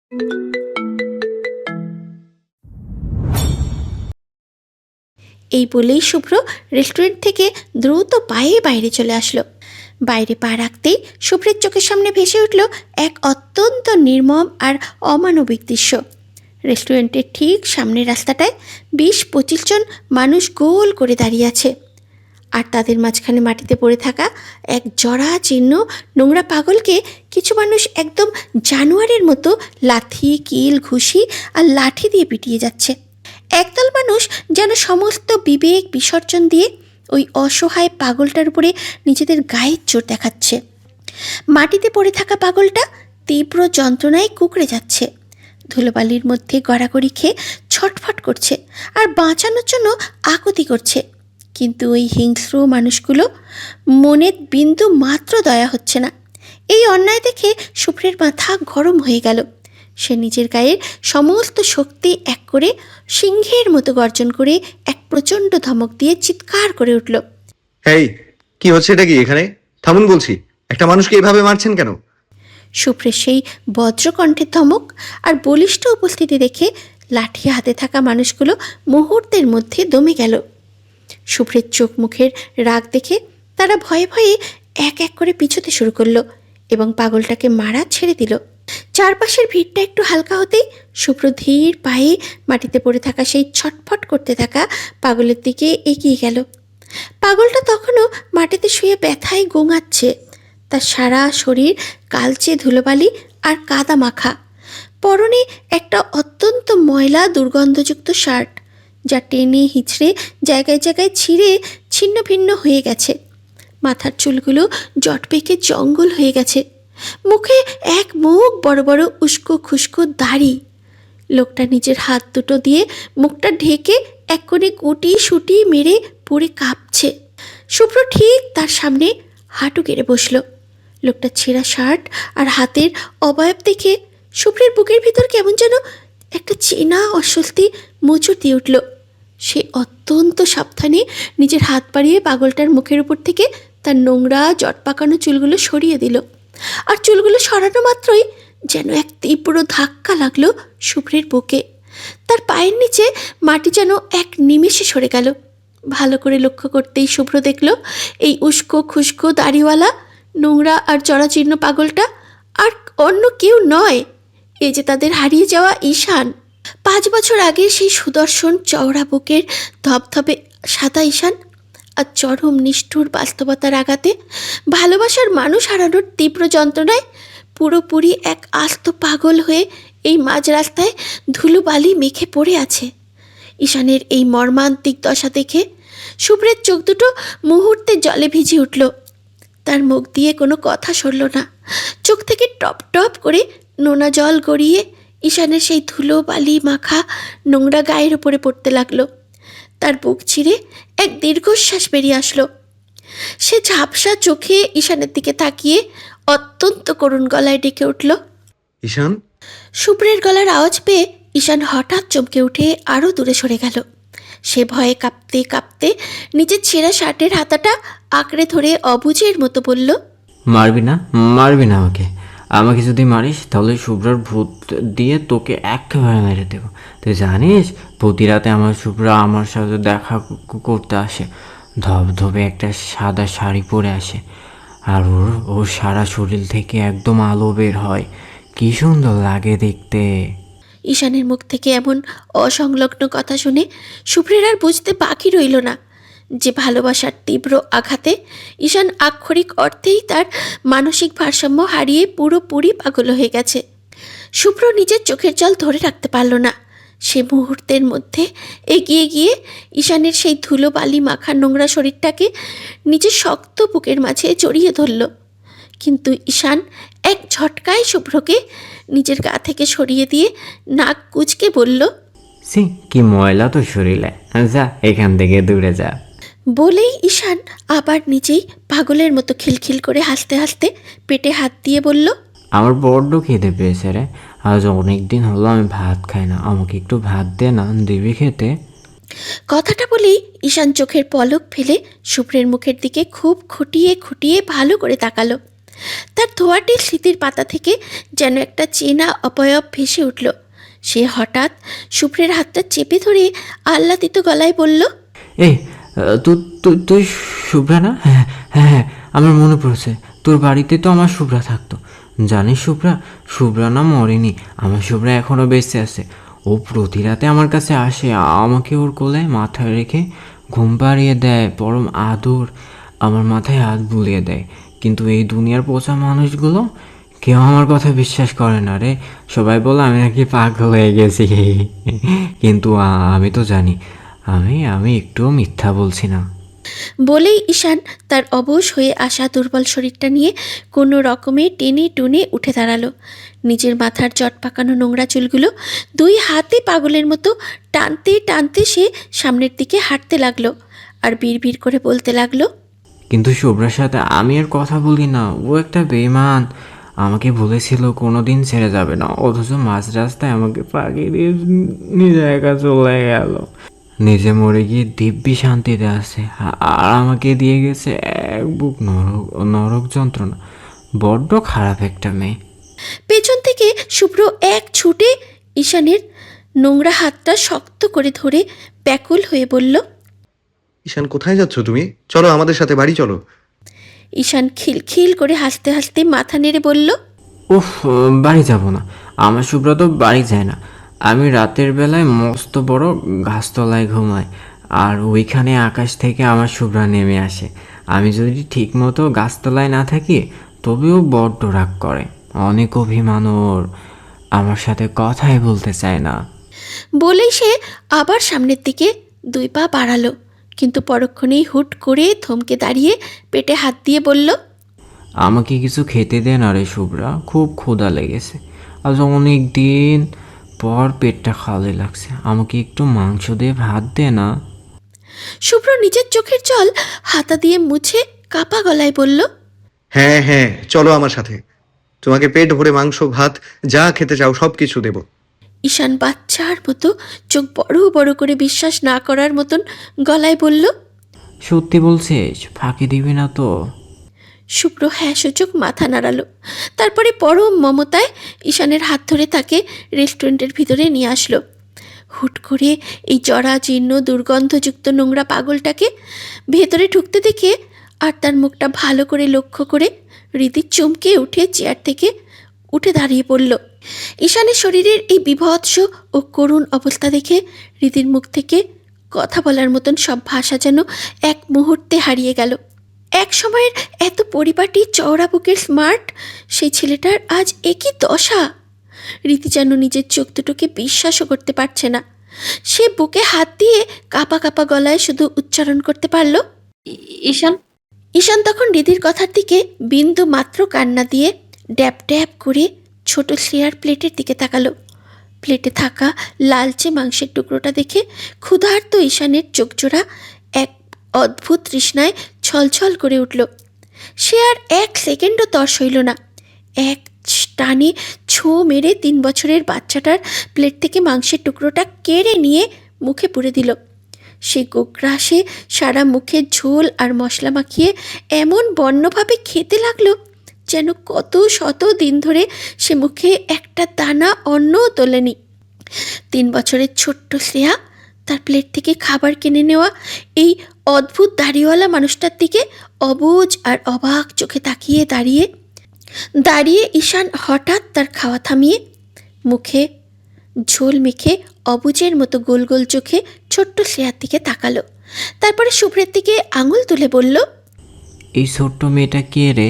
এই বলেই শুভ্র রেস্টুরেন্ট থেকে দ্রুত পায়ে বাইরে চলে আসলো। বাইরে পা রাখতেই শুভ্রের চোখের সামনে ভেসে উঠল এক অত্যন্ত নির্মম আর অমানবিক দৃশ্য। রেস্টুরেন্টের ঠিক সামনের রাস্তাটায় ২০-২৫ জন মানুষ গোল করে দাঁড়িয়ে আছে, আর তাদের মাঝখানে মাটিতে পড়ে থাকা এক জরাজীর্ণ নোংরা পাগলকে কিছু মানুষ একদম জানোয়ারের মতো লাথি, কিল, ঘুষি আর লাঠি দিয়ে পিটিয়ে যাচ্ছে। একদল মানুষ যেন সমস্ত বিবেক বিসর্জন দিয়ে ওই অসহায় পাগলটার উপরে নিজেদের গায়ের জোর দেখাচ্ছে। মাটিতে পড়ে থাকা পাগলটা তীব্র যন্ত্রণায় কুঁকড়ে যাচ্ছে, ধুলোবালির মধ্যে গড়াগড়ি খেয়ে ছটফট করছে আর বাঁচানোর জন্য আকুতি করছে। কিন্তু ওই হিংস্র মানুষগুলো মনের বিন্দু মাত্র দয়া হচ্ছে না। এই অন্যায় দেখে শুভ্রের মাথা গরম হয়ে গেল। সে নিজের গায়ের সমস্ত শক্তি এক করে সিংহের মতো গর্জন করে এক প্রচণ্ড ধমক দিয়ে চিৎকার করে উঠল, এই কি হচ্ছে? এটা কি? এখানে থামুন বলছি। একটা মানুষকে এভাবে মারছেন কেন? শুভ্রের সেই বজ্রকণ্ঠের ধমক আর বলিষ্ঠ উপস্থিতি দেখে লাঠি হাতে থাকা মানুষগুলো মুহূর্তের মধ্যে দমে গেল। শুভ্রের চোখ মুখের রাগ দেখে তারা ভয়ে ভয়ে এক এক করে পিছোতে শুরু করলো এবং পাগলটাকে মারা ছেড়ে দিল। চারপাশের ভিড়টা একটু হালকা হতেই শুভ্র ধীর পায়ে মাটিতে পড়ে থাকা সেই ছটফট করতে থাকা পাগলের দিকে এগিয়ে গেল। পাগলটা তখনও মাটিতে শুয়ে ব্যথায় গোঙাচ্ছে। তার সারা শরীর কালচে ধুলোবালি আর কাদা মাখা, পরনে একটা অত্যন্ত ময়লা দুর্গন্ধযুক্ত শার্ট, যা টেনে হিঁচড়ে জায়গায় জায়গায় ছিঁড়ে ছিন্ন ভিন্ন হয়ে গেছে। মাথার চুলগুলো জট পেকে জঙ্গল হয়ে গেছে। মুখে এক মুখ বড় বড় উস্কো খুস্কো দাড়ি। লোকটা নিজের হাত দুটো দিয়ে মুখটা ঢেকে এক কোণে গুটি সুটি মেরে পড়ে কাঁপছে। শুভ্র ঠিক তার সামনে হাঁটু গেড়ে বসল। লোকটা ছেঁড়া শার্ট আর হাতের অবয়ব দেখে শুভ্রের বুকের ভিতর কেমন যেন একটা চেনা অস্বস্তি মোচড় দিয়ে উঠল। সে অত্যন্ত সাবধানে নিজের হাত বাড়িয়ে পাগলটার মুখের উপর থেকে তার নোংরা জট পাকানো চুলগুলো সরিয়ে দিল। আর চুলগুলো সরানো মাত্রই যেন এক তীব্র ধাক্কা লাগলো শুভ্রের বুকে। তার পায়ের নিচে মাটি যেন এক নিমেষে সরে গেল। ভালো করে লক্ষ্য করতেই শুভ্র দেখল এই উস্কো খুস্কো দাড়িওয়ালা নোংরা আর জরাজীর্ণ পাগলটা আর অন্য কেউ নয়, এই যে তাদের হারিয়ে যাওয়া ঈশান। 5 বছর আগে সেই সুদর্শন চওড়া বুকের ধবধবে সাদা ঈশান আর চরম নিষ্ঠুর বাস্তবতার আঘাতে ভালোবাসার মানুষ হারানোর তীব্র যন্ত্রণায় পুরোপুরি এক আস্ত পাগল হয়ে এই মাঝ রাস্তায় ধুলোবালি মেখে পড়ে আছে। ঈশানের এই মর্মান্তিক দশা দেখে শুভ্রের চোখ দুটো মুহূর্তে জলে ভিজে উঠল। তার মুখ দিয়ে কোনো কথা সরল না। চোখ থেকে টপ টপ করে নোনা জল গড়িয়ে ঈশানের সেই ধুলো বালি মাখা নোংরা গায়ের উপরে পড়তে লাগলো। তার বুক ছিঁড়ে এক দীর্ঘশ্বাস বেরিয়ে আসলো। সে ঝাপসা চোখে ঈশানের দিকে তাকিয়ে অত্যন্ত করুণ গলায় ডেকে উঠল, ঈশান। শুভ্রের গলার আওয়াজ পেয়ে ঈশান হঠাৎ চমকে উঠে আরও দূরে সরে গেল। সে ভয়ে কাঁপতে কাঁপতে নিজের ছেঁড়া শার্টের হাতাটা আঁকড়ে ধরে অবুঝের মতো বলল, মারবি না, মারবি না আমাকে। আমাকে যদি মারিস তাহলে শুভ্রার ভূত দিয়ে তোকে একেবারে মেরে দেবো। তুই জানিস প্রতি রাতে আমার শুভ্রা আমার সাথে দেখা করতে আসে। ধবধবে একটা সাদা শাড়ি পরে আসে, আর ওর সারা শরীর থেকে একদম আলো বের হয়। কি সুন্দর লাগে দেখতে। ঈশানের মুখ থেকে এমন অসংলগ্ন কথা শুনে শুভ্রের আর বুঝতে বাকি রইল না যে ভালোবাসার তীব্র আঘাতে ঈশান আক্ষরিক অর্থেই তার মানসিক ভারসাম্য হারিয়ে পুরোপুরি পাগল হয়ে গেছে। শুভ্র নিজের চোখের জল ধরে রাখতে পারল না। সে মুহূর্তের মধ্যে এগিয়ে গিয়ে ঈশানের সেই ধুলো বালি মাখা নোংরা শরীরটাকে নিজের শক্ত বুকের মাঝে জড়িয়ে ধরল। কিন্তু ঈশান এক ঝটকায় শুভ্রকে নিজের গা থেকে সরিয়ে দিয়ে নাক কুঁচকে বলল, সি কি ময়লা তো শরীরে, যা এখান থেকে দূরে যা। বলেই ঈশান আবার নিজেই পাগলের মতো খিলখিল করে হাসতে হাসতে পেটে হাত দিয়ে বলল, আমার বড্ড খিদে পেয়েছে রে। আজ অনেক দিন হলো আমি ভাত খাই না, আমাকে একটু ভাত দে না, দিবি খেতে? কথাটা বলেই ঈশান চোখের পলক ফেলে শুভ্রের মুখের দিকে খুব খুঁটিয়ে খুঁটিয়ে ভালো করে তাকালো। তার ধোয়াটে স্মৃতির পাতা থেকে যেন একটা চেনা অবয়ব ভেসে উঠল। সে হঠাৎ শুভ্রের হাতটা চেপে ধরে আহ্লাদিত গলায় বলল, এই তুই তুই তুই শুভ্রা না? হ্যাঁ হ্যাঁ হ্যাঁ, আমার মনে পড়েছে। তোর বাড়িতে তো আমার শুভ্রা থাকতো। জানিস শুভ্রা, শুভ্রা না মরেনি, আমার শুভ্রা এখনও বেঁচে আছে। ও প্রতি রাতে আমার কাছে আসে, আমাকে ওর কোলে মাথায় রেখে ঘুম পাড়িয়ে দেয়, পরম আদর, আমার মাথায় হাত বুলিয়ে দেয়। কিন্তু এই দুনিয়ার পচা মানুষগুলো কেউ আমার কথা বিশ্বাস করে না রে। সবাই বলে আমি নাকি পাগল হয়ে গেছি। কিন্তু আমি তো জানি আমি আমি একটুও মিথ্যা বলছি না। বলেই ঈশান তার অবশ হয়ে আসা দুর্বল শরীরটা নিয়ে কোনো রকমে টেনে টুনে উঠে দাঁড়ালো। নিজের মাথার জট পাকানো নোংরা চুলগুলো দুই হাতে পাগলের মতো টানতে টানতে সে সামনের দিকে হাঁটতে লাগলো আর বিড়বিড় করে বলতে লাগলো, কিন্তু শুভ্রার সাথে আমি আর কথা বলি না। ও একটা বেঈমান, আমাকে বলেছিল কোনো দিন ছেড়ে যাবে না, অথচ মাঝ রাস্তায় আমাকে পাকিয়ে দিয়ে নিজে একা চলে গেল। নিজে মরে গিয়ে দিব্যি শান্তিতে আছে, আর আমাকে দিয়ে গেছে এক বুক নরক নরক যন্ত্রণা। বড্ড খারাপ একটা মেয়ে। পেছন থেকে শুভ্র এক ছুটে ঈশানের নোংরা হাতটা শক্ত করে ধরে ব্যাকুল হয়ে বলল। ঈশান, কোথায় যাচ্ছ তুমি? চলো আমাদের সাথে বাড়ি চলো। ঈশান খিলখিল করে হাসতে হাসতে মাথা নেড়ে বলল, উফ, বাড়ি যাব না। আমার শুভ্রা তো বাড়ি যায় না। আমি রাতের বেলায় মস্ত বড় গাছতলায় ঘুমাই, আর ওইখানে আকাশ থেকে আমার শুভ্রা নেমে আসে। আমি যদি ঠিকমতো গাছতলায় না থাকি তবেও বড্ড রাগ করে, অনেক অভিমান ওর, আমার সাথে কথাই বলতে চায় না। বলেই সে আবার সামনের দিকে দুই পা বাড়ালো, কিন্তু পরক্ষণেই হুট করে থমকে দাঁড়িয়ে পেটে হাত দিয়ে বলল, আমাকে কিছু খেতে দে না রে শুভ্রা, খুব ক্ষুধা লেগেছে। আজ অনেক দিন পর পেটটা খালি লাগছে, আমাকে একটু মাংস দিয়ে ভাত দে না। শুভ্র নিজের চোখের জল হাতা দিয়ে মুছে কাপা গলায় বলল, হ্যাঁ হ্যাঁ, চলো আমার সাথে। তোমাকে পেট ভরে মাংস ভাত যা খেতে চাও সব কিছু দেবো। ঈশান বাচ্চার মতো চোখ বড় বড় করে বিশ্বাস না করার মতন গলায় বলল, সত্যি বলছিস? ফাঁকি দিবি না তো? শুভ্র হ্যাঁ সূচক মাথা নাড়ালো। তারপরে পরম মমতায় ঈশানের হাত ধরে তাকে রেস্টুরেন্টের ভিতরে নিয়ে আসলো। হুট করে এই জরা জীর্ণ দুর্গন্ধযুক্ত নোংরা পাগলটাকে ভেতরে ঢুকতে দেখে আর তার মুখটা ভালো করে লক্ষ্য করে রীতি চমকে উঠে চেয়ার থেকে উঠে দাঁড়িয়ে পড়ল। ঈশানের শরীরের এই বিভৎস ও করুণ অবস্থা দেখে রীতির মুখ থেকে কথা বলার মতন সব ভাষা যেন এক মুহূর্তে হারিয়ে গেল। এক সময়ের এত পরিপাটি চওড়া বুকের স্মার্ট সেই ছেলেটার আজ একই দশা। রীতি যেন নিজের চোখ দুটোকে বিশ্বাসও করতে পারছে না। সে বুকে হাত দিয়ে কাপা কাপা গলায় শুধু উচ্চারণ করতে পারল, ঈশান। ঈশান তখন রীতির কথার দিকে বিন্দু মাত্র কান্না দিয়ে ড্যাব ড্যাব করে ছোট শ্রেয়ার প্লেটের দিকে তাকালো। প্লেটে থাকা লালচে মাংসের টুকরোটা দেখে ক্ষুধার্ত ঈশানের চোখজোড়া এক অদ্ভুত তৃষ্ণায় ছলছল করে উঠল। সে আর এক সেকেন্ডও তর সইল না। এক টানে ছো মেরে 3 বছরের বাচ্চাটার প্লেট থেকে মাংসের টুকরোটা কেড়ে নিয়ে মুখে পুরে দিল। সে গোগ্রাসে সারা মুখে ঝোল আর মশলা মাখিয়ে এমন বন্যভাবে খেতে লাগলো যেন কত শত দিন ধরে সে মুখে একটা দানা অন্নও তোলেনি। 3 বছরের ছোট্ট শ্রেয়া তার প্লেট থেকে খাবার কিনে নেওয়া এই অদ্ভুত দাড়িওয়ালা মানুষটার দিকে অবুঝ আর অবাক চোখে তাকিয়ে দাঁড়িয়ে ঈশান হঠাৎ তার খাওয়া থামিয়ে মুখে ঝোল মেখে অবুজের মতো গোল গোল চোখে ছোট্ট শ্রেয়ার দিকে তাকালো। তারপরে শুভ্রের দিকে আঙুল তুলে বলল, এই ছোট্ট মেয়েটা কে রে?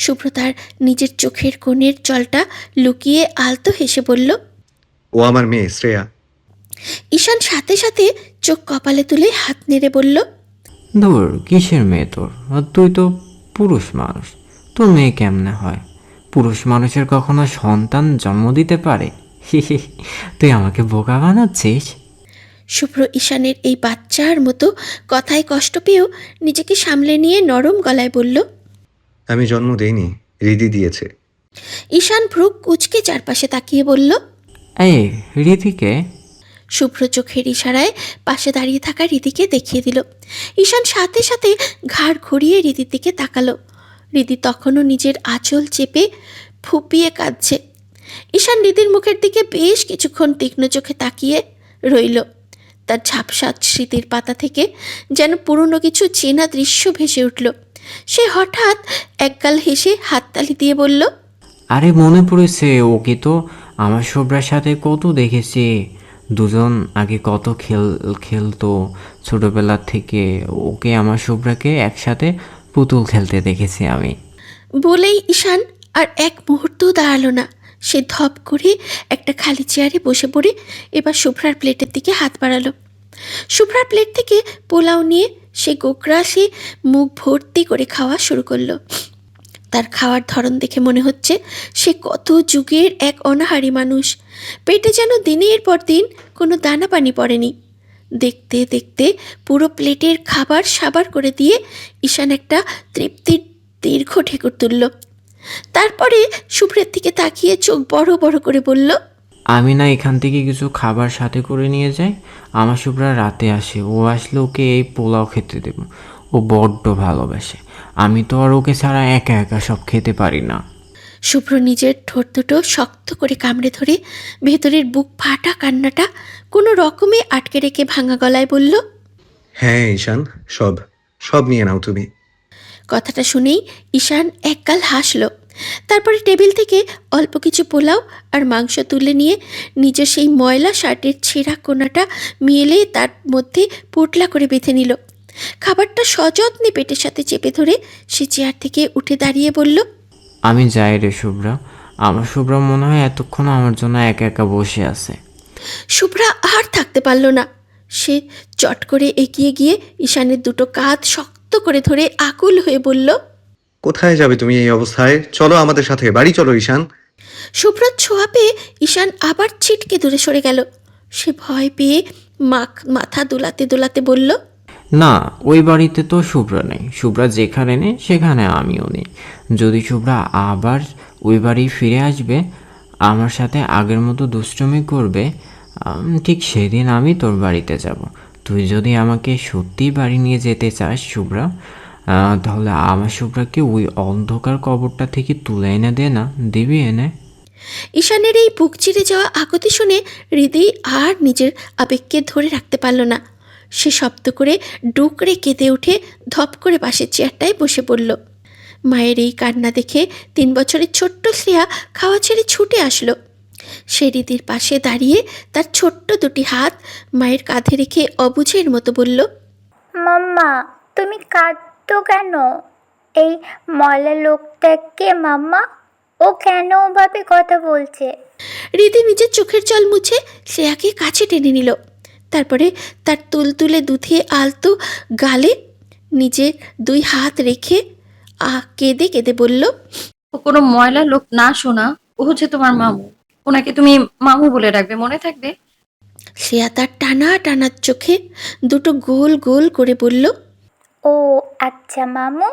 শুভ্র তার নিজের চোখের কোণের জলটা লুকিয়ে আলতো হেসে বলল, ও আমার মেয়ে শ্রেয়া। ঈশান সাথে সাথে চোখ কপালে তুলে হাত নেড়ে বলল, ধুর, কিসের মেয়ে তোর? আর তুই তো পুরুষ মানুষ, তোর মেয়ে কেমনে হয়? পুরুষ মানুষের কখনো সন্তান জন্ম দিতে পারে? তুই আমাকে বোকা বানাচ্ছিস? শুভ্র ঈশানের এই বাচ্চার মতো কথায় কষ্ট পেয়েও নিজেকে সামলে নিয়ে নরম গলায় বলল, আমি জন্ম দেইনি, হৃদি দিয়েছে। ঈশান ভ্রু কুচকে চারপাশে তাকিয়ে বলল, এই রীতিকে? শুভ্র চোখের ইশারায় পাশে দাঁড়িয়ে থাকা রীতিকে দেখিয়ে দিল। ঈশান সাথে সাথে ঘাড় ঘুরিয়ে রীতির দিকে তাকালো। রিদি তখনও নিজের আঁচল চেপে ফুপিয়ে কাঁদছে। ঈশান রিদির মুখের দিকে বেশ কিছুক্ষণ তীক্ষ্ণ চোখে তাকিয়ে রইল। তার ঝাপসা স্মৃতির পাতা থেকে যেন পুরনো কিছু চেনা দৃশ্য ভেসে উঠল। সে হঠাৎ একগাল হেসে হাততালি দিয়ে বলল, আরে মনে পড়েছে, ওকে তো আমার শুভ্রার সাথে কত দেখেছি। দুজন আগে কত খেলতো ছোটবেলা থেকে। ওকে আমার শুভ্রাকে একসাথে পুতুল খেলতে দেখেছি আমি। বলেই ঈশান আর এক মুহূর্তও দাঁড়ালো না। সে ধপ করে একটা খালি চেয়ারে বসে পড়ে এবার শুভ্রার প্লেটের দিকে হাত বাড়ালো। শুভ্রার প্লেট থেকে পোলাও নিয়ে সে গোগ্রাসে মুখ ভর্তি করে খাওয়া শুরু করলো। তার খাওয়ার ধরন দেখে মনে হচ্ছে সে কত যুগের এক অনাহারী মানুষ। পেটে যেন দিনের পর দিন কোনো দানা পানি পড়েনি। দেখতে দেখতে পুরো প্লেটের খাবার সাবার করে দিয়ে ঈশান একটা তৃপ্তির দীর্ঘ ঢেকুর তুলল। তারপরে শুভ্রের দিকে তাকিয়ে চোখ বড় বড় করে বলল, আমি না এখান থেকে কিছু খাবার সাথে করে নিয়ে যাই। আমার শুভ্রা রাতে আসে, ও আসলে ওকে এই পোলাও খেতে দেব। ও বড্ড ভালোবাসে। আমি তো আর ওকে ছাড়া একা একা সব খেতে পারি না। শুভ্র নিজের ঠোঁট দুটো শক্ত করে কামড়ে ধরে ভেতরের বুক ফাটা কান্নাটা কোনো রকমে আটকে রেখে ভাঙা গলায় বলল, হ্যাঁ ঈশান, সব সব নিয়ে নাও তুমি। কথাটা শুনেই ঈশান একগাল হাসল। তারপরে টেবিল থেকে অল্প কিছু পোলাও আর মাংস তুলে নিয়ে নিজের সেই ময়লা শার্টের ছেঁড়া কোনাটা মেলে তার মধ্যে পোটলা করে বেঁধে নিল। খাবারটা সযত্নে পেটের সাথে চেপে ধরে সে চেয়ার থেকে উঠে দাঁড়িয়ে বলল, আমি যাই রে শুভ্রা। আমার শুভ্রা মনে হয় এতক্ষণ আমার জন্য একা একা বসে আছে। শুভ্রা আর থাকতে পারল না। সে চট করে এগিয়ে গিয়ে ঈশানের দুটো কাঁধ শক্ত করে ধরে আকুল হয়ে বলল, কোথায় যাবে তুমি এই অবস্থায়? চলো আমাদের সাথে, বাড়ি চলো ঈশান। শুভ্রার ছোঁয়া পেয়ে ঈশান আবার ছিটকে দূরে সরে গেল। সে ভয় পেয়ে মাথা দোলাতে দোলাতে বলল, না, ওই বাড়িতে তো শুভ্রা নেই। শুভ্রা যেখানে নেই সেখানে আমিও নেই। যদি শুভ্রা আবার ওই বাড়ি ফিরে আসবে, আমার সাথে আগের মতো দুষ্টুমি করবে, ঠিক সেদিন আমি তোর বাড়িতে যাব। তুই যদি আমাকে সত্যিই বাড়ি নিয়ে যেতে চাস শুভ্রা, তাহলে আমার শুভ্রাকে ওই অন্ধকার কবরটা থেকে তুলে এনে দে না, দিবি এনে? ঈশানের এই বুক চিরে যাওয়া আকুতি শুনে হৃদয় আর নিজের আবেগকে ধরে রাখতে পারল না। সে শব্দ করে ডুকরে কেঁদে উঠে ধপ করে পাশের চেয়ারটায় বসে পড়ল। মায়ের এই কান্না দেখে 3 বছরের ছোট্ট শ্রেয়া খাওয়া ছেড়ে ছুটে আসলো। সে হৃদির পাশে দাঁড়িয়ে তার ছোট্ট দুটি হাত মায়ের কাঁধে রেখে অবুঝের মতো বলল, মাম্মা, তুমি কাঁদতো কেন? এই ময়লা লোকটা কে মাম্মা? ও কেন ওভাবে কথা বলছে? হৃদি নিজের চোখের জল মুছে শ্রেয়াকে কাছে টেনে নিল। তারপরে তার তুলতুলে দুধে আলতো গালে নিজের 2 হাত রেখে কেঁদে কেঁদে বলল, ও কোনো ময়লা লোক না শোনা, ও হচ্ছে তোমার মামু। ওনাকে তুমি মামু বলে রাখবে, মনে থাকবে। শ্রেয়া তার টানা টানা চোখে দুটো গোল গোল করে বলল, ও আচ্ছা মামু।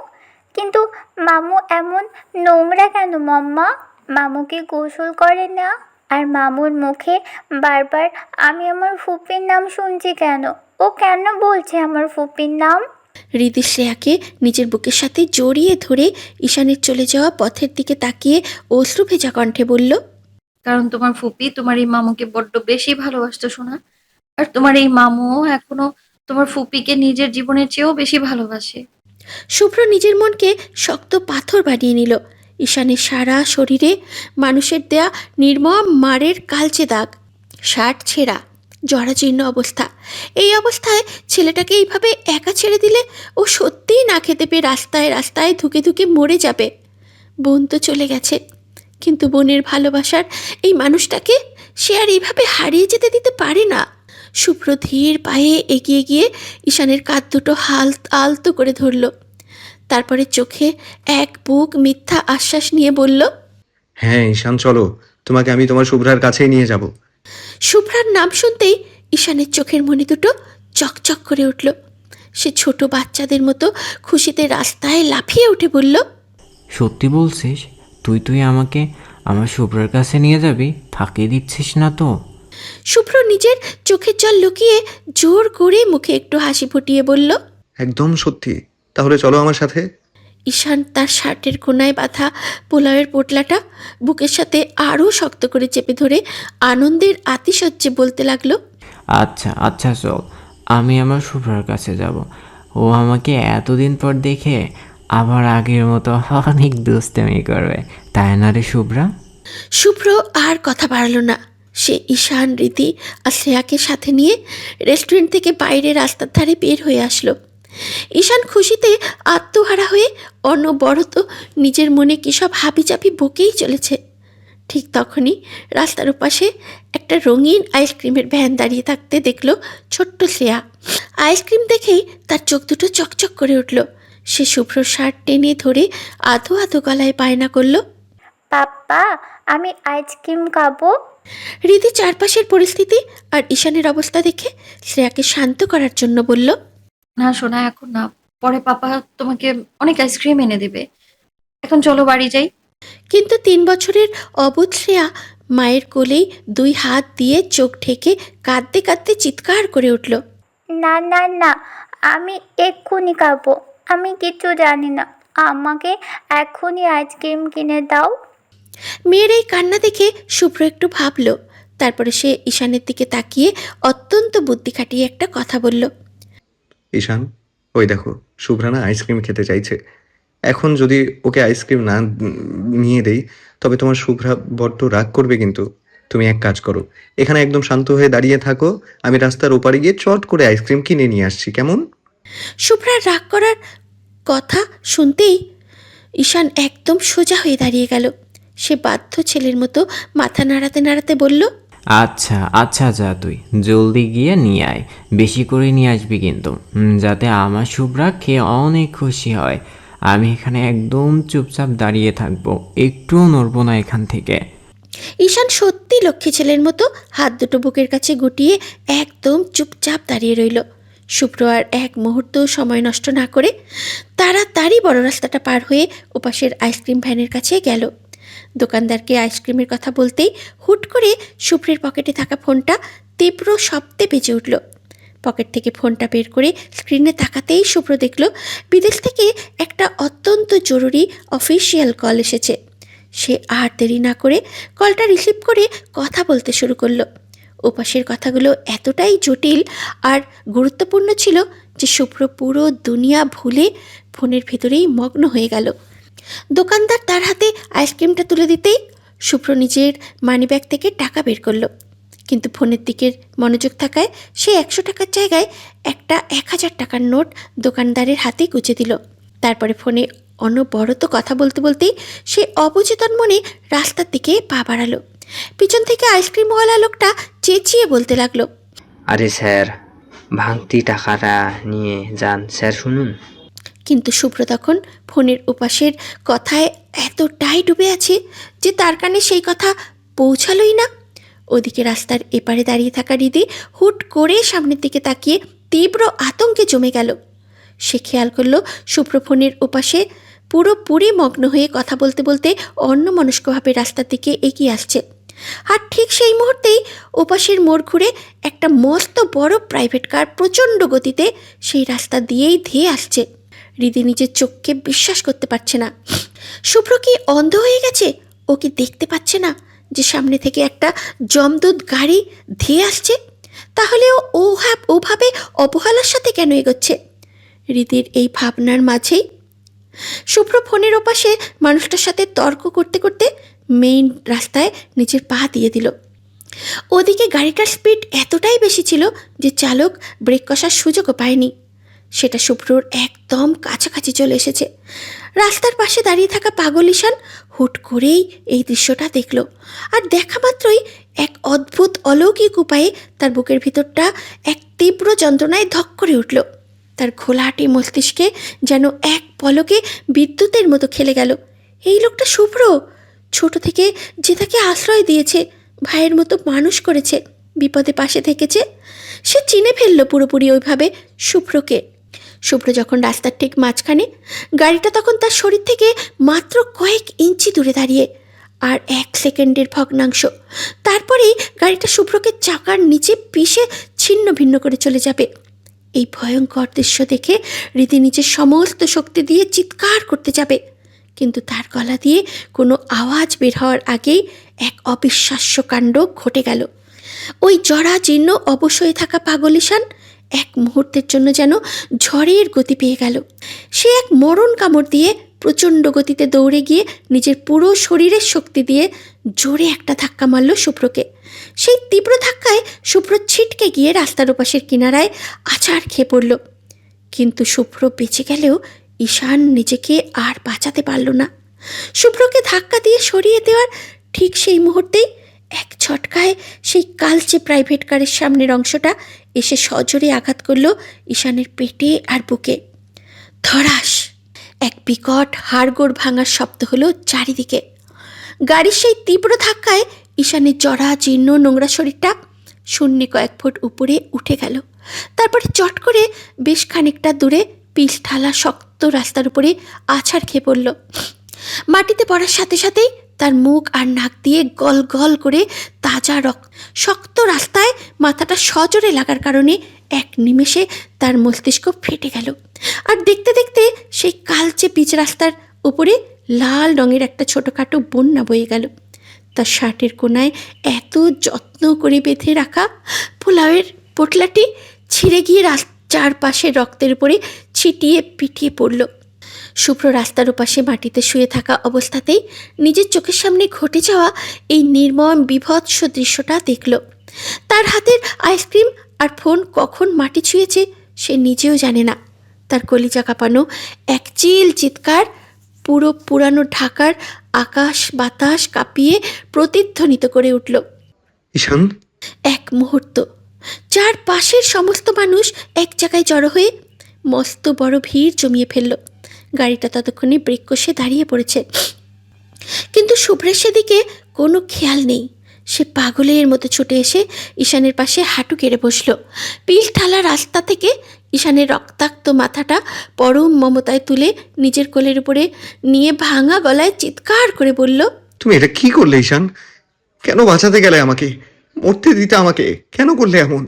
কিন্তু মামু এমন নোংরা কেন মাম্মা? মামুকে গোসল করে না? আর মামুর মুখে বারবার আমি আমার ফুপির নাম শুনছি কেন? ও কেন বলছে আমার ফুপির নাম? হৃদি শ্রেয়াকে নিজের বুকের সাথে জড়িয়ে ধরে ঈশানের চলে যাওয়া পথের দিকে তাকিয়ে অশ্রু ভেজা কণ্ঠে বলল, কারণ তোমার ফুপি তোমার এই মামুকে বড্ড বেশি ভালোবাসতো শোনা। আর তোমার এই মামুও এখনো তোমার ফুপিকে নিজের জীবনের চেয়েও বেশি ভালোবাসে। শুভ্র নিজের মনকে শক্ত পাথর বানিয়ে নিল। ঈশানের সারা শরীরে মানুষের দেয়া নির্মম মারের কালচে দাগ, শার্ট ছেঁড়া, জরাজীর্ণ অবস্থা। এই অবস্থায় ছেলেটাকে এইভাবে একা ছেড়ে দিলে ও সত্যিই না খেতে পেয়ে রাস্তায় রাস্তায় ধুকে ধুকে মরে যাবে। বোন তো চলে গেছে, কিন্তু বোনের ভালোবাসার এই মানুষটাকে সে আর এইভাবে হারিয়ে যেতে দিতে পারে না। শুভ্র ধীর পায়ে এগিয়ে গিয়ে ঈশানের কাঁধ দুটো আলতো করে ধরল। তারপরে চোখে এক বুক মিথ্যা আশ্বাস নিয়ে বলল, হ্যাঁ ঈশান, চলো, তোমাকে আমি তোমার শুভ্রার কাছেই নিয়ে যাব। শুভ্রার নাম শুনতেই ঈশানের চোখের মণি দুটো চকচক করে উঠল। সে ছোট বাচ্চাদের মতো খুশিতে রাস্তায় লাফিয়ে উঠে বলল, সত্যি বলছিস? তুই আমাকে আমার শুভ্রার কাছে নিয়ে যাবি? ফাঁকি দিচ্ছিস না তো? শুভ্র নিজের চোখের জল লুকিয়ে জোর করে মুখে একটু হাসি ফুটিয়ে বলল, একদম সত্যি। তাহলে চলো আমার সাথে। ঈশান তার শার্টের কোনায় বাঁধা পোলাওয়ের পোটলাটা বুকের সাথে আরও শক্ত করে চেপে ধরে আনন্দের আতিশয্যে বলতে লাগলো, আচ্ছা আচ্ছা চল, আমি আমার শুভ্রার কাছে যাব। ও আমাকে এতদিন পর দেখে আবার আগের মতো অনেক দুষ্টামি করবে, তাই না রে শুভ্রা? শুভ্র আর কথা বাড়ালো না। সে ঈশান, রীতি আর শ্রেয়াকে সাথে নিয়ে রেস্টুরেন্ট থেকে বাইরে রাস্তার ধারে বের হয়ে আসলো। ঈশান খুশিতে আত্মহারা হয়ে অনবরত নিজের মনে কী সব হাবিজাবি বকেই চলেছে। ঠিক তখনই রাস্তার ওপাশে একটা রঙিন আইসক্রিমের ভ্যান দাঁড়িয়ে থাকতে দেখল ছোট্ট শ্রেয়া। আইসক্রিম দেখেই তার চোখ দুটো চকচক করে উঠল। সে শুভ্র শার্ট টেনে ধরে আধো আধো গলায় বায়না করল, পাপ্পা আমি আইসক্রিম খাবো। রীতি চারপাশের পরিস্থিতি আর ঈশানের অবস্থা দেখে শ্রেয়াকে শান্ত করার জন্য বলল, না সোনা, এখন না, পরে পাপা তোমাকে অনেক আইসক্রিম এনে দেবে। এখন চলো বাড়ি যাই। কিন্তু 3 বছরের অবুঝ শ্রেয়া মায়ের কোলেই 2 হাত দিয়ে চোখ ঢেকে কাঁদতে কাঁদতে চিৎকার করে উঠল, না না না, আমি এক্ষুনি খাবো। আমি কিছু জানি না, আমাকে এক্ষুনি আইসক্রিম কিনে দাও। মেয়ের এই কান্না দেখে শুভ্র একটু ভাবল। তারপরে সে ঈশানের দিকে তাকিয়ে অত্যন্ত বুদ্ধি খাটিয়ে একটা কথা বলল, ঈশান, ওই দেখো শুভ্রা না আইসক্রিম খেতে চাইছে। এখন যদি ওকে আইসক্রিম না নিয়ে দেই তবে তোমার শুভ্রা বড্ড রাগ করবে। কিন্তু তুমি এক কাজ করো, এখানে একদম শান্ত হয়ে দাঁড়িয়ে থাকো, আমি রাস্তার ওপারে গিয়ে চট করে আইসক্রিম কিনে নিয়ে আসছি, কেমন? শুভ্রার রাগ করার কথা শুনতেই ঈশান একদম সোজা হয়ে দাঁড়িয়ে গেল। সে বাধ্য ছেলের মতো মাথা নাড়াতে নাড়াতে বলল, আচ্ছা আচ্ছা, যা তুই জলদি গিয়ে নিয়ে আয়, বেশি করে নিয়ে আসবি কিন্তু, যাতে আমার শুভ্রা খেয়ে অনেক খুশি হয়। আমি এখানে একদম চুপচাপ দাঁড়িয়ে থাকবো, একটুও নড়বো না এখান থেকে। ঈশান সত্যি লক্ষ্মী ছেলের মতো হাত দুটো বুকের কাছে গুটিয়ে একদম চুপচাপ দাঁড়িয়ে রইল। শুভ্র আর এক মুহূর্তও সময় নষ্ট না করে তাড়াতাড়ি বড় রাস্তাটা পার হয়ে ওপাশের আইসক্রিম ভ্যানের কাছে গেল। দোকানদারকে আইসক্রিমের কথা বলতেই হুট করে শুভ্রের পকেটে থাকা ফোনটা তীব্র শব্দে বেজে উঠল। পকেট থেকে ফোনটা বের করে স্ক্রিনে তাকাতেই শুভ্র দেখল বিদেশ থেকে একটা অত্যন্ত জরুরি অফিসিয়াল কল এসেছে। সে আর দেরি না করে কলটা রিসিভ করে কথা বলতে শুরু করলো। ওপাশের কথাগুলো এতটাই জটিল আর গুরুত্বপূর্ণ ছিল যে শুভ্র পুরো দুনিয়া ভুলে ফোনের ভেতরেই মগ্ন হয়ে গেল। দোকানদার তার হাতে আইসক্রিমটা তুলে দিতেই শুভ্র নিজের মানিব্যাগ থেকে টাকা বের করলো। কিন্তু ফোনের দিকের মনোযোগ থাকায় সে 100 টাকার জায়গায় একটা 1000 টাকার নোট দোকানদারের হাতে গুঁজে দিল। তারপরে ফোনে অনবরত কথা বলতে বলতেই সে অবচেতন মনে রাস্তার দিকে পা বাড়ালো। পিছন থেকে আইসক্রিমওয়ালা লোকটা চেঁচিয়ে বলতে লাগলো, আরে স্যার, ভাঙতি টাকাটা নিয়ে যান স্যার, শুনুন। কিন্তু শুভ্র তখন ফোনের ওপাশের কথায় এতটাই ডুবে আছে যে তার কানে সেই কথা পৌঁছালোই না। ওদিকে রাস্তার এপারে দাঁড়িয়ে থাকা হৃদি হুট করে সামনের দিকে তাকিয়ে তীব্র আতঙ্কে জমে গেল। সে খেয়াল করলো শুভ্র ফোনের ওপাশে পুরোপুরি মগ্ন হয়ে কথা বলতে বলতে অন্যমনস্কভাবে রাস্তার দিকে এগিয়ে আসছে। আর ঠিক সেই মুহূর্তেই ওপাশের মোড় ঘুরে একটা মস্ত বড় প্রাইভেট কার প্রচণ্ড গতিতে সেই রাস্তা দিয়েই ধেয়ে আসছে। হৃদি নিজের চোখকে বিশ্বাস করতে পারছে না। শুভ্র কি অন্ধ হয়ে গেছে? ও কি দেখতে পাচ্ছে না যে সামনে থেকে একটা জমদূত গাড়ি ধেয়ে আসছে? তাহলে ও ওভাবে অবহেলার সাথে কেন এগোচ্ছে? হৃদির এই ভাবনার মাঝেই শুভ্র ফোনের ওপাশে মানুষটার সাথে তর্ক করতে করতে মেইন রাস্তায় নিজের পা দিয়ে দিল। ওদিকে গাড়িটার স্পিড এতটাই বেশি ছিল যে চালক ব্রেক কষার সুযোগও পায়নি। সেটা শুভ্রর একদম কাছাকাছি চলে এসেছে। রাস্তার পাশে দাঁড়িয়ে থাকা পাগল ঈশান হুট করেই এই দৃশ্যটা দেখল। আর দেখা মাত্রই এক অদ্ভুত অলৌকিক উপায়ে তার বুকের ভিতরটা এক তীব্র যন্ত্রণায় ধক করে উঠল। তার ঘোলাটে মস্তিষ্কে যেন এক পলকে বিদ্যুতের মতো খেলে গেল। এই লোকটা শুভ্র, ছোট থেকে যে তাকে আশ্রয় দিয়েছে, ভাইয়ের মতো মানুষ করেছে, বিপদে পাশে থেকেছে, সে চিনে ফেলল পুরোপুরি ওইভাবে শুভ্রকে। শুভ্র যখন রাস্তার ঠিক মাঝখানে, গাড়িটা তখন তার শরীর থেকে মাত্র কয়েক ইঞ্চি দূরে দাঁড়িয়ে। আর 1 সেকেন্ডের ভগ্নাংশ, তারপরেই গাড়িটা শুভ্রকে চাকার নিচে পিষে ছিন্ন ভিন্ন করে চলে যাবে। এই ভয়ঙ্কর দৃশ্য দেখে রীতি নিজের সমস্ত শক্তি দিয়ে চিৎকার করতে যাবে, কিন্তু তার গলা দিয়ে কোনো আওয়াজ বের হওয়ার আগেই এক অবিশ্বাস্য কাণ্ড ঘটে গেল। ওই জরাজীর্ণ অবশ হয়ে থাকা পাগল ঈশান এক মুহূর্তের জন্য যেন ঝড়ের গতি পেয়ে গেল। সে এক মরণ কামড় দিয়ে প্রচণ্ড গতিতে দৌড়ে গিয়ে নিজের পুরো শরীরের শক্তি দিয়ে জোরে একটা ধাক্কা মারল শুভ্রকে। সেই তীব্র ধাক্কায় শুভ্র ছিটকে গিয়ে রাস্তার ওপাশের কিনারায় আছাড় খেয়ে পড়ল। কিন্তু শুভ্র বেঁচে গেলেও ঈশান নিজেকে আর বাঁচাতে পারল না। শুভ্রকে ধাক্কা দিয়ে সরিয়ে দেওয়ার ঠিক সেই মুহূর্তেই এক ঝটকায় সেই কালচে প্রাইভেট কারের সামনের অংশটা এসে সজোরে আঘাত করল ঈশানের পেটে আর বুকে। ধড়াস এক বিকট হাড়গোড় ভাঙার শব্দ হলো চারিদিকে। গাড়ির সেই তীব্র ধাক্কায় ঈশানের জরাজীর্ণ নোংরা শরীরটা শূন্যে কয়েক ফুট উপরে উঠে গেল। তারপরে চট করে বেশ খানিকটা দূরে পিচ ঢালা শক্ত রাস্তার উপরে আছাড় খেয়ে পড়ল। মাটিতে পড়ার সাথে সাথেই তার মুখ আর নাক দিয়ে গল গল করে তাজা শক্ত রাস্তায় মাথাটা সজোরে লাগার কারণে এক নিমেষে তার মস্তিষ্ক ফেটে গেল। আর দেখতে দেখতে সেই কালচে পিচ রাস্তার উপরে লাল রঙের একটা ছোটোখাটো বন্যা বয়ে গেল। তার শার্টের কোনায় এত যত্ন করে বেঁধে রাখা পোলাওয়ের পোটলাটি ছিঁড়ে গিয়ে চারপাশে রক্তের উপরে ছিটিয়ে পিটিয়ে পড়ল। শুভ্র রাস্তার ওপাশে মাটিতে শুয়ে থাকা অবস্থাতেই নিজের চোখের সামনে ঘটে যাওয়া এই নির্মম বিভৎস দৃশ্যটা দেখল। তার হাতের আইসক্রিম আর ফোন কখন মাটি ছুঁয়েছে সে নিজেও জানে না। তার কলিজা কাঁপানো এক চিৎকার পুরো পুরানো ঢাকার আকাশ বাতাস কাঁপিয়ে প্রতিধ্বনিত করে উঠল। ঈশান, এক মুহূর্ত চারপাশের সমস্ত মানুষ এক জায়গায় জড়ো হয়ে মস্ত বড় ভিড় জমিয়ে ফেলল। গাড়িটা ততক্ষণে ব্রেক কষে দাঁড়িয়ে পড়েছে, কিন্তু শুভ্রের সেদিকে কোনো খেয়াল নেই। সে পাগলের মতো ছুটে এসে ঈশানের পাশে হাঁটু কেড়ে বসল। পিল ঢালা রাস্তা থেকে ঈশানের রক্তাক্ত মাথাটা পরম মমতায় তুলে নিজের কোলের উপরে নিয়ে ভাঙা গলায় চিৎকার করে বলল, তুমি এটা কি করলে ঈশান? কেন বাঁচাতে গেলে আমাকে? মরতে দিতে আমাকে কেন করলে এমন?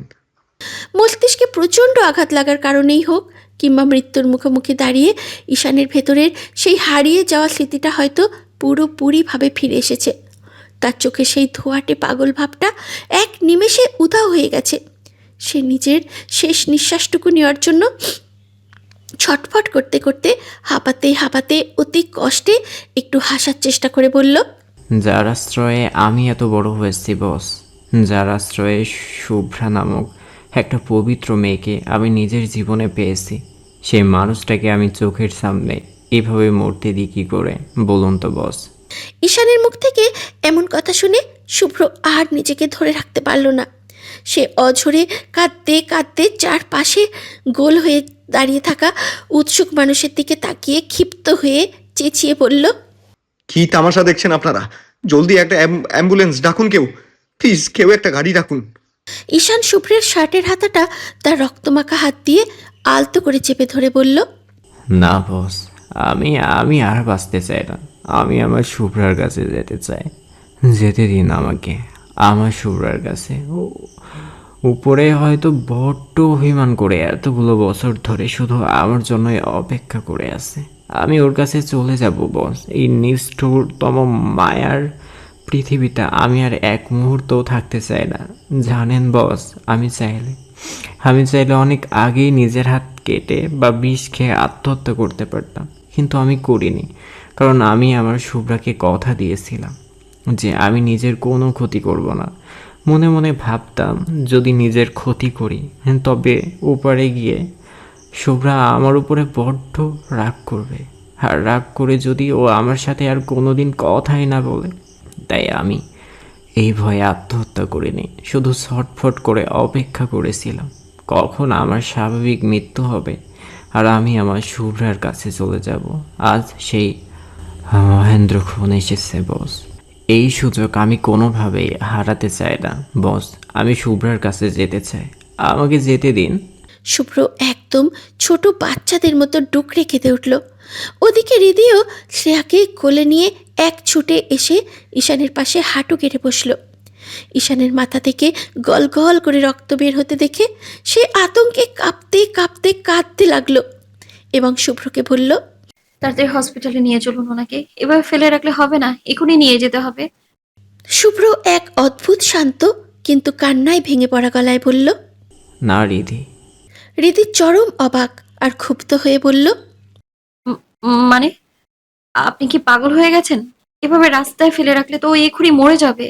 মস্তিষ্কে প্রচণ্ড আঘাত লাগার কারণেই হোক কিংবা মৃত্যুর মুখোমুখি দাঁড়িয়ে ঈশানের ভেতরের সেই হারিয়ে যাওয়া স্মৃতিটা হয়তো পুরোপুরিভাবে ফিরে এসেছে। তার চোখে সেই ধোঁয়াটে পাগল ভাবটা এক নিমেষে উধাও হয়ে গেছে। সে নিজের শেষ নিঃশ্বাসটুকু নেওয়ার জন্য ছটফট করতে করতে হাঁপাতে হাঁপাতে অতি কষ্টে একটু হাসার চেষ্টা করে বলল, যার আশ্রয়ে আমি এত বড় হয়েছি বস, যার আশ্রয়ে শুভ্রা নামক একটা পবিত্র মেয়েকে আমি নিজের জীবনে পেয়েছি, সেই মানুষটাকে আমি চোখের সামনে এভাবে মরতে দিই কী করে বলুন তো বস? ঈশানের মুখ থেকে এমন কথা শুনে শুভ্র আর নিজেকে ধরে রাখতে পারল না। সে অঝরে কাঁদতে কাঁদতে চারপাশে গোল হয়ে দাঁড়িয়ে থাকা উৎসুক মানুষের দিকে তাকিয়ে ক্ষিপ্ত হয়ে চেঁচিয়ে বলল, কি তামাশা দেখছেন আপনারা? জলদি একটা অ্যাম্বুলেন্স ডাকুন, কেউ প্লিজ, কেউ একটা গাড়ি ডাকুন। ঈশান শুভ্রের শার্টের হাতাটা তার রক্তমাখা হাত দিয়ে আলতো করে চেপে ধরে বলল, না বস, আমি আমি আর বাঁচতে চাই না। আমি আমার শুভ্রার কাছে যেতে চাই। যেতে দিন আমাকে আমার শুভ্রার কাছে। উপরে হয়তো বড্ড অভিমান করে এতগুলো বছর ধরে শুধু আমার জন্যই অপেক্ষা করে আছে। আমি ওর কাছে চলে যাব বস। এই নিষ্ঠুরতম মায়ার পৃথিবীতে আমি আর এক মুহূর্তও থাকতে চাই না। জানেন বস, আমি চাইলে অনেক আগেই নিজের হাত কেটে বা বিষ খেয়ে আত্মহত্যা করতে পারতাম, কিন্তু আমি করিনি। কারণ আমি আমার শুভ্রাকে কথা দিয়েছিলাম যে আমি নিজের কোনো ক্ষতি করব না। মনে মনে ভাবতাম যদি নিজের ক্ষতি করি তবে ওপারে গিয়ে শুভ্রা আমার উপরে বড্ড রাগ করবে, আর রাগ করে যদি ও আমার সাথে আর কোনোদিন কথাই না বলে। তাই আমি এই ভয়ে আত্মহত্যা করিনি, শুধু ছটফট করে অপেক্ষা করেছিলাম কখন আমার স্বাভাবিক মৃত্যু হবে আর আমি আমার শুভ্রার কাছে চলে যাব। আজ সেই মহেন্দ্রক্ষণ এসেছে বস। এই সুযোগ আমি কোনোভাবেই হারাতে চাই না বস। আমি শুভ্রার কাছে যেতে চাই, আমাকে যেতে দিন। শুভ্র একদম ছোট বাচ্চাদের মতো ডুকরে কেঁদে উঠল। ওদিকে হৃদিও শ্রেয়াকে কোলে নিয়ে এক ছুটে এসে ঈশানের পাশে হাঁটু কেটে বসল। ঈশানের মাথা থেকে গল গল করে রক্ত বের হতে দেখে সে আতঙ্কে কাঁপতে কাঁপতে কাঁদতে লাগলো এবং শুভ্রকে বলল, তাড়াতাড়ি হসপিটালে নিয়ে চলুন ওনাকে, এভাবে ফেলে রাখলে হবে না, এখনই নিয়ে যেতে হবে। শুভ্র এক অদ্ভুত শান্ত কিন্তু কান্নায় ভেঙে পড়া গলায় বলল। না রিধি। রিদি চরম অবাক আর ক্ষুব্ধ হয়ে বলল, মানে আপনি কি পাগল হয়ে গেছেন? এভাবে রাস্তায় ফেলে রাখলে তো ও এক্ষুনি মরে যাবে।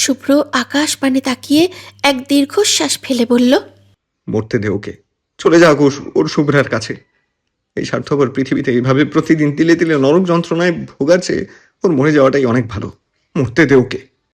শুভ্র আকাশ পানে তাকিয়ে এক দীর্ঘশ্বাস ফেলে বলল, মরতে দে ওকে, চলে যাক ওর শুভ্রার কাছে। এই স্বার্থপর পৃথিবীতে এইভাবে প্রতিদিন তিলে তিলে নরক যন্ত্রণায় ভোগার চেয়ে ওর মরে যাওয়াটাই অনেক ভালো। মরতে দে ওকে।